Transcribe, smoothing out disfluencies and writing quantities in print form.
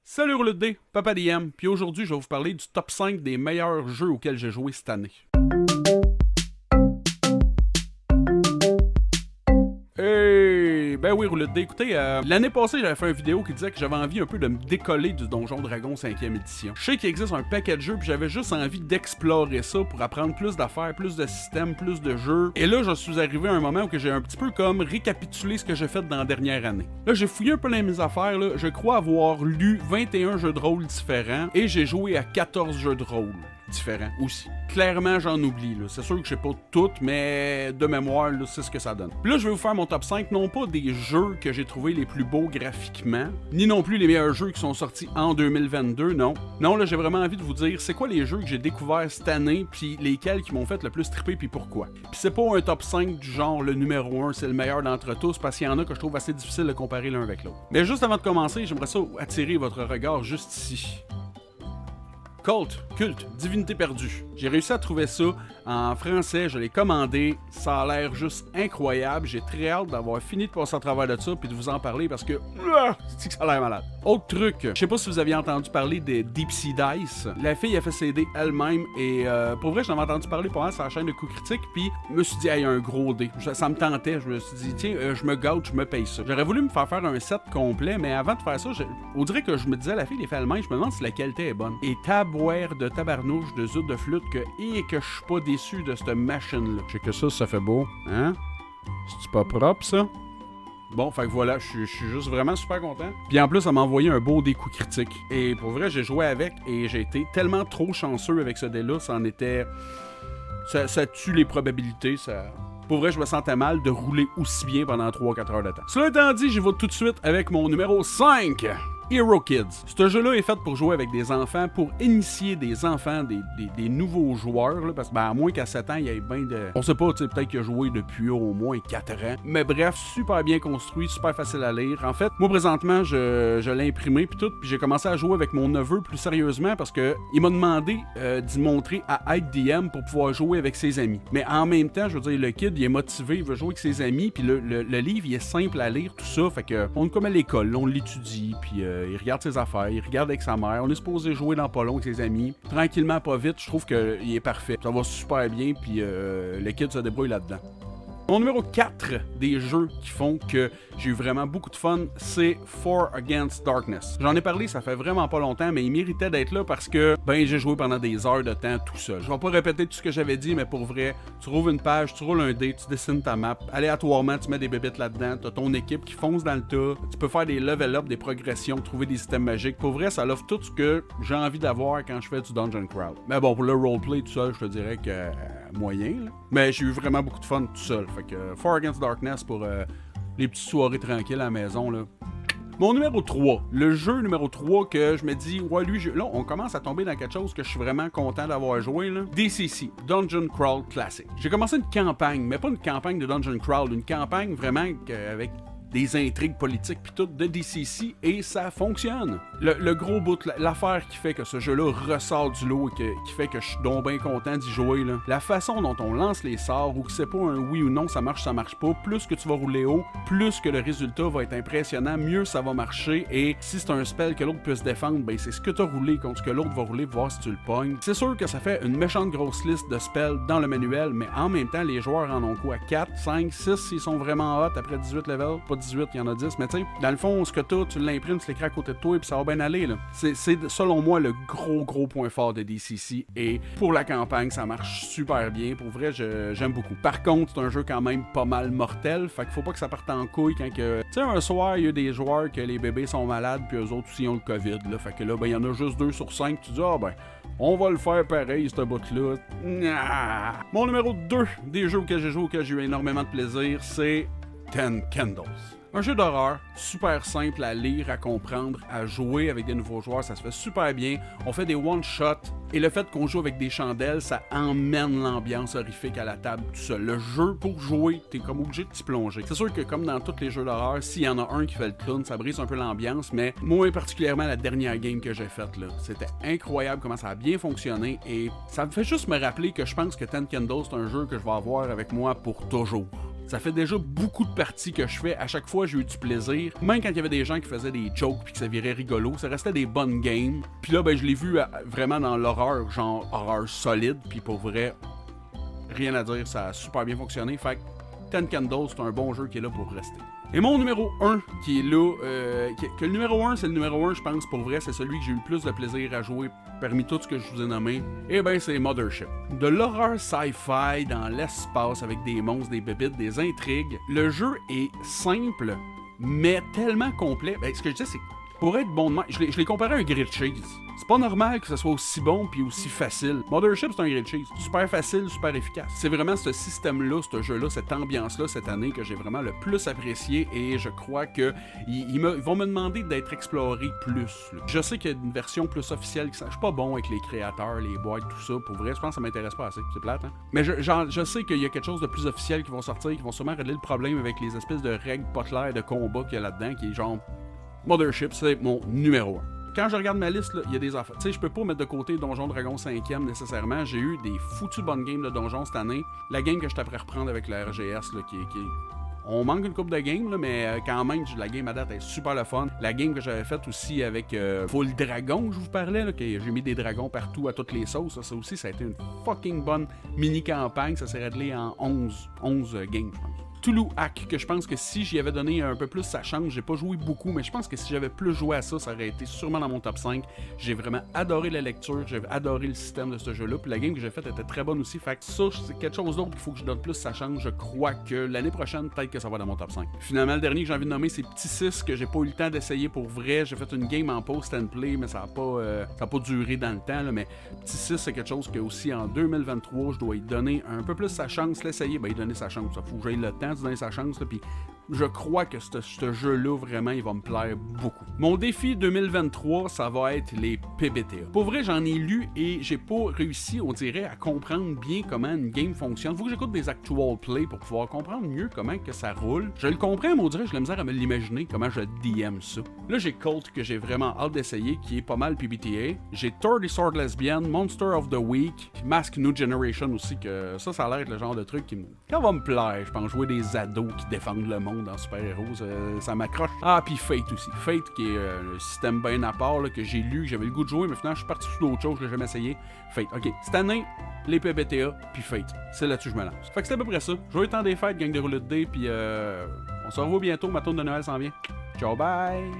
Salut Rouleau de dés, Papa DM, puis aujourd'hui je vais vous parler du top 5 des meilleurs jeux auxquels j'ai joué cette année. Ben oui, Rouleau de dés, écoutez, l'année passée j'avais fait une vidéo qui disait que j'avais envie un peu de me décoller du Donjon Dragon 5e édition. Je sais qu'il existe un paquet de jeux, puis j'avais juste envie d'explorer ça pour apprendre plus d'affaires, plus de systèmes, plus de jeux. Et là, je suis arrivé à un moment où j'ai un petit peu comme récapitulé ce que j'ai fait dans la dernière année. Là, j'ai fouillé un peu dans mes affaires, là. Je crois avoir lu 21 jeux de rôle différents et j'ai joué à 14 jeux de rôle différents aussi. Clairement, j'en oublie, là. C'est sûr que je sais pas toutes, mais de mémoire, là, c'est ce que ça donne. Puis là, je vais vous faire mon top 5, non pas des jeux que j'ai trouvé les plus beaux graphiquement, ni non plus les meilleurs jeux qui sont sortis en 2022, non. Non, là, j'ai vraiment envie de vous dire, c'est quoi les jeux que j'ai découverts cette année, puis lesquels qui m'ont fait le plus triper, puis pourquoi. Puis c'est pas un top 5 du genre, le numéro 1, c'est le meilleur d'entre tous, parce qu'il y en a que je trouve assez difficile de comparer l'un avec l'autre. Mais juste avant de commencer, j'aimerais ça attirer votre regard juste ici. Culte, Divinité perdue. J'ai réussi à trouver ça en français, je l'ai commandé, ça a l'air juste incroyable, j'ai très hâte d'avoir fini de passer à travers de ça puis de vous en parler parce que c'est que ça a l'air malade. Autre truc, je sais pas si vous aviez entendu parler des Deep Sea Dice. La fille a fait ses dés elle-même et pour vrai, j'en avais entendu parler pendant sur la chaîne de Coup Critique puis je me suis dit, hey, un gros dé. Ça me tentait, je me suis dit, tiens, je me gâte, je me paye ça. J'aurais voulu me faire un set complet, mais avant de faire ça, on dirait que je me disais, la fille les fait elle-même, je me demande si la qualité est bonne. Et de tabarnouche, de zout de flûte, que je suis pas déçu de cette machine-là. Je sais que ça fait beau, hein? C'est-tu pas propre, ça? Bon, fait que voilà, je suis juste vraiment super content. Puis en plus, elle m'a envoyé un beau dé Coup Critique. Et pour vrai, j'ai joué avec et j'ai été tellement trop chanceux avec ce dé-là, ça en était... Ça tue les probabilités, ça... Pour vrai, je me sentais mal de rouler aussi bien pendant 3-4 heures de temps. Cela étant dit, j'y vais tout de suite avec mon numéro 5. Hero Kids. Ce jeu-là est fait pour jouer avec des enfants, pour initier des enfants, des nouveaux joueurs, là, parce que à moins qu'à 7 ans, il y ait bien de... On sait pas, peut-être qu'il a joué depuis au moins 4 ans. Mais bref, super bien construit, super facile à lire. En fait, moi présentement, je l'ai imprimé puis tout, puis j'ai commencé à jouer avec mon neveu plus sérieusement parce que il m'a demandé d'y montrer à être DM pour pouvoir jouer avec ses amis. Mais en même temps, je veux dire, le kid, il est motivé, il veut jouer avec ses amis, puis le livre, il est simple à lire, tout ça, fait que on est comme à l'école, on l'étudie, puis il regarde ses affaires, il regarde avec sa mère, on est supposé jouer dans pas long avec ses amis. Tranquillement, pas vite, je trouve qu'il est parfait. Ça va super bien, puis le kid se débrouille là-dedans. Mon numéro 4 des jeux qui font que j'ai eu vraiment beaucoup de fun, c'est For Against Darkness. J'en ai parlé, ça fait vraiment pas longtemps, mais il méritait d'être là parce que, j'ai joué pendant des heures de temps tout seul. Je vais pas répéter tout ce que j'avais dit, mais pour vrai, tu rouvres une page, tu roules un dé, tu dessines ta map, aléatoirement, tu mets des bébites là-dedans, t'as ton équipe qui fonce dans le tas, tu peux faire des level up, des progressions, trouver des systèmes magiques. Pour vrai, ça offre tout ce que j'ai envie d'avoir quand je fais du Dungeon Crawl. Mais bon, pour le roleplay tout seul, je te dirais que moyen, là. Mais j'ai eu vraiment beaucoup de fun tout seul. Fait que For Against Darkness pour les petites soirées tranquilles à la maison, là. Mon numéro 3, le jeu numéro 3 que je me dis, ouais, lui, là, on commence à tomber dans quelque chose que je suis vraiment content d'avoir joué, là. DCC, Dungeon Crawl Classic. J'ai commencé une campagne, mais pas une campagne de Dungeon Crawl, une campagne vraiment avec des intrigues politiques pis tout de DCC et ça fonctionne. Le gros bout, l'affaire qui fait que ce jeu-là ressort du lot et qui fait que je suis donc bien content d'y jouer, là. La façon dont on lance les sorts ou que c'est pas un oui ou non, ça marche pas, plus que tu vas rouler haut, plus que le résultat va être impressionnant, mieux ça va marcher et si c'est un spell que l'autre peut se défendre, c'est ce que t'as roulé contre ce que l'autre va rouler pour voir si tu le pognes. C'est sûr que ça fait une méchante grosse liste de spells dans le manuel, mais en même temps, les joueurs en ont quoi? 4, 5, 6 s'ils sont vraiment hot après 18 levels? Pas 18, il y en a 10, mais tu sais, dans le fond, ce que tu l'imprimes, tu l'écris à côté de toi et puis ça va bien aller, là. C'est selon moi le gros point fort de DCC et pour la campagne, ça marche super bien. Pour vrai, j'aime beaucoup. Par contre, c'est un jeu quand même pas mal mortel, fait qu'il faut pas que ça parte en couille quand que... Tu sais, un soir, il y a des joueurs que les bébés sont malades puis eux autres aussi ont le COVID, là. Fait que là, il y en a juste 2 sur 5, tu dis, on va le faire pareil, ce bout-là. Mon numéro 2 des jeux auxquels j'ai joué, auxquels j'ai eu énormément de plaisir, c'est Ten Candles. Un jeu d'horreur, super simple à lire, à comprendre, à jouer avec des nouveaux joueurs, ça se fait super bien. On fait des one-shots et le fait qu'on joue avec des chandelles, ça emmène l'ambiance horrifique à la table tout seul. Le jeu, pour jouer, t'es comme obligé de t'y plonger. C'est sûr que comme dans tous les jeux d'horreur, s'il y en a un qui fait le clown, ça brise un peu l'ambiance, mais moi particulièrement la dernière game que j'ai faite, là, c'était incroyable comment ça a bien fonctionné et ça me fait juste me rappeler que je pense que Ten Candles, c'est un jeu que je vais avoir avec moi pour toujours. Ça fait déjà beaucoup de parties que je fais. À chaque fois, j'ai eu du plaisir. Même quand il y avait des gens qui faisaient des jokes puis que ça virait rigolo, ça restait des bonnes games. Puis là, ben, je l'ai vu vraiment dans l'horreur, genre horreur solide. Puis pour vrai, rien à dire, ça a super bien fonctionné. Fait que Ten Candles, c'est un bon jeu qui est là pour rester. Et mon numéro 1 qui est là, que le numéro 1, c'est le numéro 1, je pense, pour vrai, c'est celui que j'ai eu le plus de plaisir à jouer parmi tout ce que je vous ai nommé. Et ben c'est Mothership. De l'horreur sci-fi dans l'espace avec des monstres, des bébites, des intrigues. Le jeu est simple, mais tellement complet. Ben, ce que je dis, c'est pour être bon de main, je l'ai comparé à un grilled cheese. C'est pas normal que ce soit aussi bon puis aussi facile. Mothership, c'est un grilled cheese. Super facile, super efficace. C'est vraiment ce système-là, ce jeu-là, cette ambiance-là cette année que j'ai vraiment le plus apprécié et je crois que ils vont me demander d'être exploré plus. Là. Je sais qu'il y a une version plus officielle qui je suis pas bon avec les créateurs, les boîtes, tout ça. Pour vrai, je pense que ça m'intéresse pas assez. C'est plate, hein? Mais je sais qu'il y a quelque chose de plus officiel qui vont sortir, qui vont sûrement régler le problème avec les espèces de règles pas claires de combat qu'il y a là-dedans, qui est genre Mothership, c'est mon numéro 1. Quand je regarde ma liste, il y a des affaires. Tu sais, je peux pas mettre de côté Donjon Dragon 5e nécessairement. J'ai eu des foutues bonnes games de Donjon cette année. La game que je t'apprends à reprendre avec la RGS, là, qui est... On manque une coupe de games, là, mais quand même, la game à date est super le fun. La game que j'avais faite aussi avec Full Dragon, je vous parlais, là, que j'ai mis des dragons partout à toutes les sauces. Ça aussi, ça a été une fucking bonne mini-campagne. Ça s'est réglé en 11 games, je pense. Tuluak, que je pense que si j'y avais donné un peu plus sa chance, j'ai pas joué beaucoup, mais je pense que si j'avais plus joué à ça, ça aurait été sûrement dans mon top 5. J'ai vraiment adoré la lecture, j'ai adoré le système de ce jeu-là, puis la game que j'ai faite était très bonne aussi, fait que ça, c'est quelque chose d'autre qu'il faut que je donne plus sa chance. Je crois que l'année prochaine, peut-être que ça va dans mon top 5. Finalement, le dernier que j'ai envie de nommer, c'est Petit 6, que j'ai pas eu le temps d'essayer pour vrai. J'ai fait une game en post and play, mais ça a pas duré dans le temps, là, mais Petit 6, c'est quelque chose que aussi en 2023, je dois y donner un peu plus sa chance, l'essayer, ben y donner sa chance, ça faut que j'aille le temps de donner sa chance, puis je crois que ce jeu-là, vraiment, il va me plaire beaucoup. Mon défi 2023, ça va être les PBTA. Pour vrai, j'en ai lu et j'ai pas réussi, on dirait, à comprendre bien comment une game fonctionne. Faut que j'écoute des actual play pour pouvoir comprendre mieux comment que ça roule. Je le comprends, mais on dirait que j'ai la misère à me l'imaginer, comment je DM ça. Là, j'ai Cult, que j'ai vraiment hâte d'essayer, qui est pas mal PBTA. J'ai Thor the Sword Lesbian, Monster of the Week, Mask New Generation aussi, que ça a l'air d'être le genre de truc qui va me plaire. Je pense jouer des ados qui défendent le monde en super-héros, ça m'accroche. Ah, puis Fate aussi. Fate, qui est un système bien à part, là, que j'ai lu, que j'avais le goût de jouer, mais finalement, je suis parti sur d'autres choses, je l'ai jamais essayé. Fate. Ok, cette année, les PBTA, puis Fate. C'est là-dessus que je me lance. Fait que c'est à peu près ça. Joyeux temps des fêtes, gang de roulette de dés, puis on se revoit bientôt, ma tourne de Noël s'en vient. Ciao, bye!